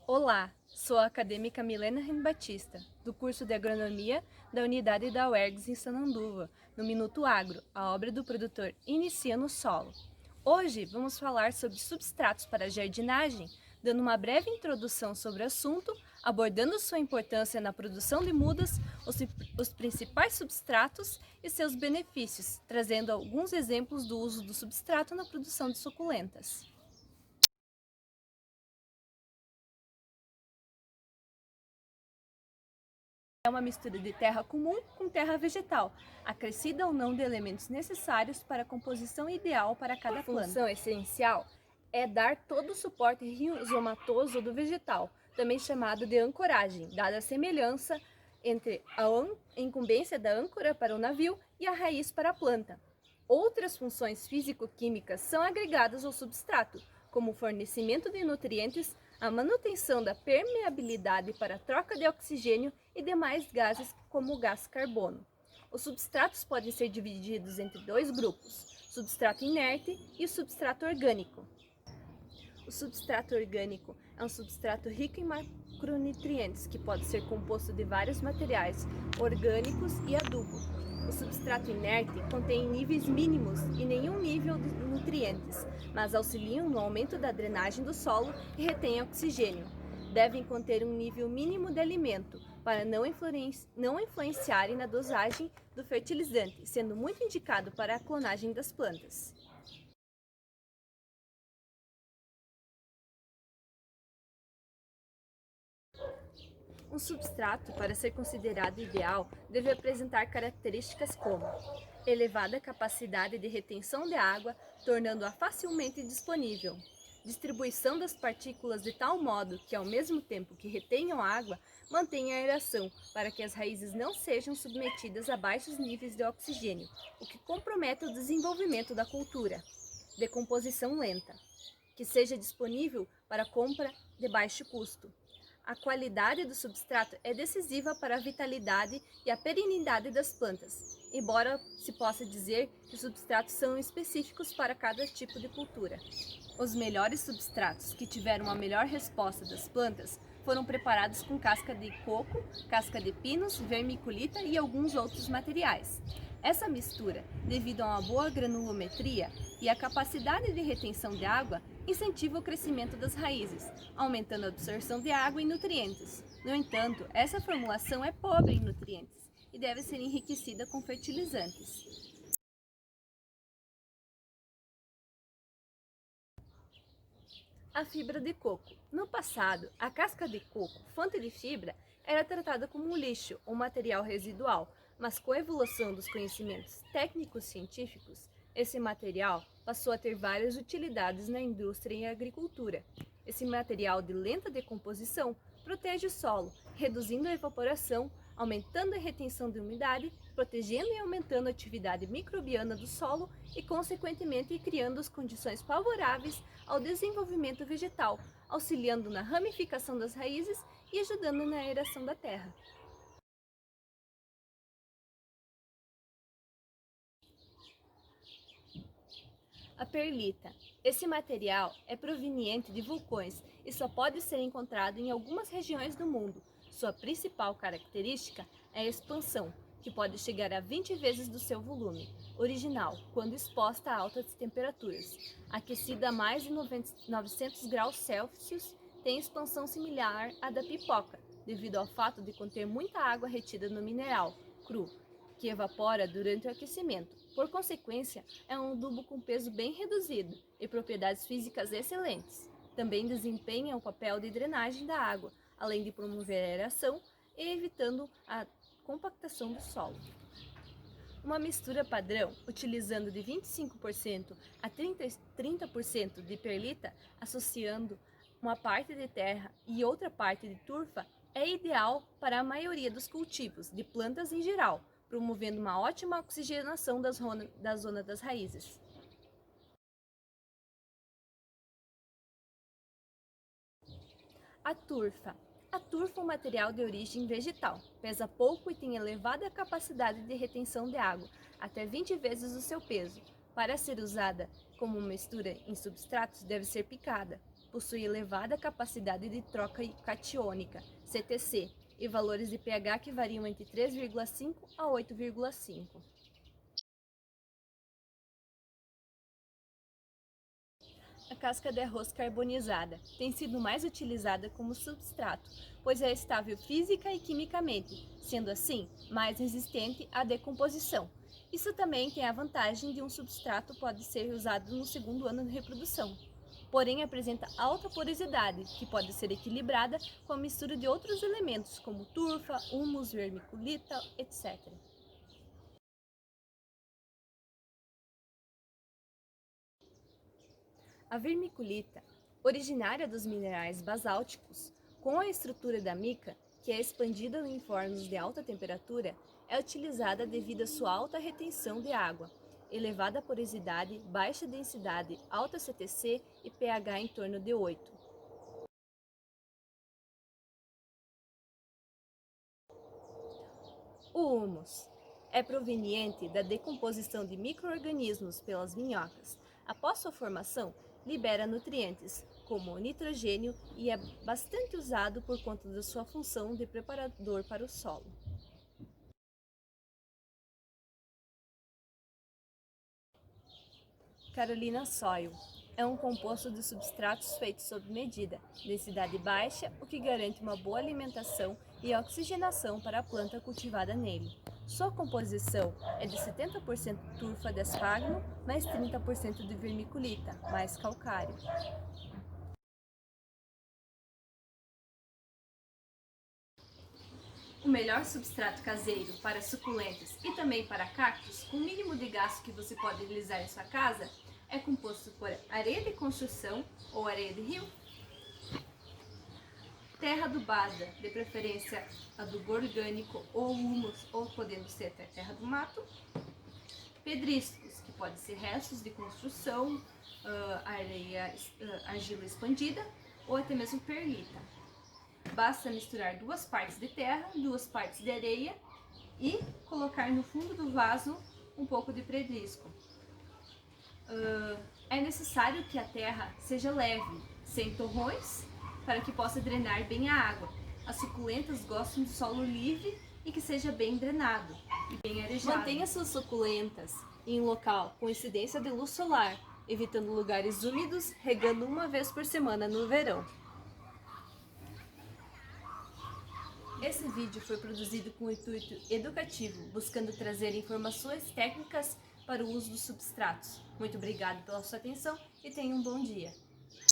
Olá, sou a acadêmica Milena Batista, do curso de Agronomia da Unidade da UERGS em Sananduva, no Minuto Agro, a obra do produtor Inicia no Solo. Hoje vamos falar sobre substratos para jardinagem, dando uma breve introdução sobre o assunto, abordando sua importância na produção de mudas, os principais substratos e seus benefícios, trazendo alguns exemplos do uso do substrato na produção de suculentas. É uma mistura de terra comum com terra vegetal, acrescida ou não de elementos necessários para a composição ideal para cada planta. A função essencial é dar todo o suporte rizomatoso do vegetal, também chamado de ancoragem, dada a semelhança entre a incumbência da âncora para o navio e a raiz para a planta. Outras funções físico-químicas são agregadas ao substrato, como o fornecimento de nutrientes, a manutenção da permeabilidade para a troca de oxigênio e demais gases, como o gás carbono. Os substratos podem ser divididos entre dois grupos, substrato inerte e o substrato orgânico. O substrato orgânico é um substrato rico em macronutrientes, que pode ser composto de vários materiais orgânicos e adubo. O substrato inerte contém níveis mínimos e nenhum nível de nutrientes, mas auxiliam no aumento da drenagem do solo e retém oxigênio. Devem conter um nível mínimo de alimento para não influenciarem na dosagem do fertilizante, sendo muito indicado para a clonagem das plantas. Um substrato, para ser considerado ideal, deve apresentar características como elevada capacidade de retenção de água, tornando-a facilmente disponível, distribuição das partículas de tal modo que, ao mesmo tempo que retenham água, mantenha a aeração, para que as raízes não sejam submetidas a baixos níveis de oxigênio, o que compromete o desenvolvimento da cultura, decomposição lenta, que seja disponível para compra de baixo custo. A qualidade do substrato é decisiva para a vitalidade e a perenidade das plantas, embora se possa dizer que os substratos são específicos para cada tipo de cultura. Os melhores substratos que tiveram a melhor resposta das plantas foram preparados com casca de coco, casca de pinos, vermiculita e alguns outros materiais. Essa mistura, devido a uma boa granulometria e a capacidade de retenção de água, incentiva o crescimento das raízes, aumentando a absorção de água e nutrientes. No entanto, essa formulação é pobre em nutrientes e deve ser enriquecida com fertilizantes. A fibra de coco. No passado, a casca de coco, fonte de fibra, era tratada como um lixo ou material residual, mas com a evolução dos conhecimentos técnicos científicos, esse material passou a ter várias utilidades na indústria e agricultura. Esse material de lenta decomposição protege o solo, reduzindo a evaporação, aumentando a retenção de umidade, protegendo e aumentando a atividade microbiana do solo e, consequentemente, criando as condições favoráveis ao desenvolvimento vegetal, auxiliando na ramificação das raízes e ajudando na aeração da terra. A perlita. Esse material é proveniente de vulcões e só pode ser encontrado em algumas regiões do mundo. Sua principal característica é a expansão, que pode chegar a 20 vezes do seu volume original, quando exposta a altas temperaturas. Aquecida a mais de 900 graus Celsius, tem expansão similar à da pipoca, devido ao fato de conter muita água retida no mineral cru, que evapora durante o aquecimento. Por consequência, é um adubo com peso bem reduzido e propriedades físicas excelentes. Também desempenha o papel de drenagem da água, além de promover a aeração e evitando a compactação do solo. Uma mistura padrão, utilizando de 25% a 30% de perlita, associando uma parte de terra e outra parte de turfa, é ideal para a maioria dos cultivos, de plantas em geral, promovendo uma ótima oxigenação da zona das raízes. A turfa. A turfa é um material de origem vegetal, pesa pouco e tem elevada capacidade de retenção de água, até 20 vezes o seu peso. Para ser usada como mistura em substratos, deve ser picada, possui elevada capacidade de troca catiônica, CTC, e valores de pH que variam entre 3,5 a 8,5. A casca de arroz carbonizada tem sido mais utilizada como substrato, pois é estável física e quimicamente, sendo assim mais resistente à decomposição. Isso também tem a vantagem de um substrato pode ser usado no segundo ano de reprodução. Porém, apresenta alta porosidade, que pode ser equilibrada com a mistura de outros elementos, como turfa, humus, vermiculita, etc. A vermiculita, originária dos minerais basálticos, com a estrutura da mica, que é expandida em fornos de alta temperatura, é utilizada devido à sua alta retenção de água, elevada porosidade, baixa densidade, alta CTC e pH em torno de 8. O humus é proveniente da decomposição de micro-organismos pelas minhocas. Após sua formação, libera nutrientes, como o nitrogênio, e é bastante usado por conta da sua função de preparador para o solo. Carolina Soil é um composto de substratos feitos sob medida, densidade baixa, o que garante uma boa alimentação e oxigenação para a planta cultivada nele. Sua composição é de 70% turfa de asfagno, mais 30% de vermiculita, mais calcário. O melhor substrato caseiro para suculentas e também para cactos, com o mínimo de gasto que você pode realizar em sua casa, é composto por areia de construção ou areia de rio, terra adubada, de preferência adubo orgânico ou humus, ou podendo ser até terra do mato, pedriscos, que podem ser restos de construção, argila expandida ou até mesmo perlita. Basta misturar 2 partes de terra, 2 partes de areia e colocar no fundo do vaso um pouco de pedrisco. É necessário que a terra seja leve, sem torrões, para que possa drenar bem a água. As suculentas gostam de solo livre e que seja bem drenado e bem arejado. Mantenha suas suculentas em um local com incidência de luz solar, evitando lugares úmidos, regando 1 vez por semana no verão. Esse vídeo foi produzido com o intuito educativo, buscando trazer informações técnicas para o uso dos substratos. Muito obrigado pela sua atenção e tenha um bom dia.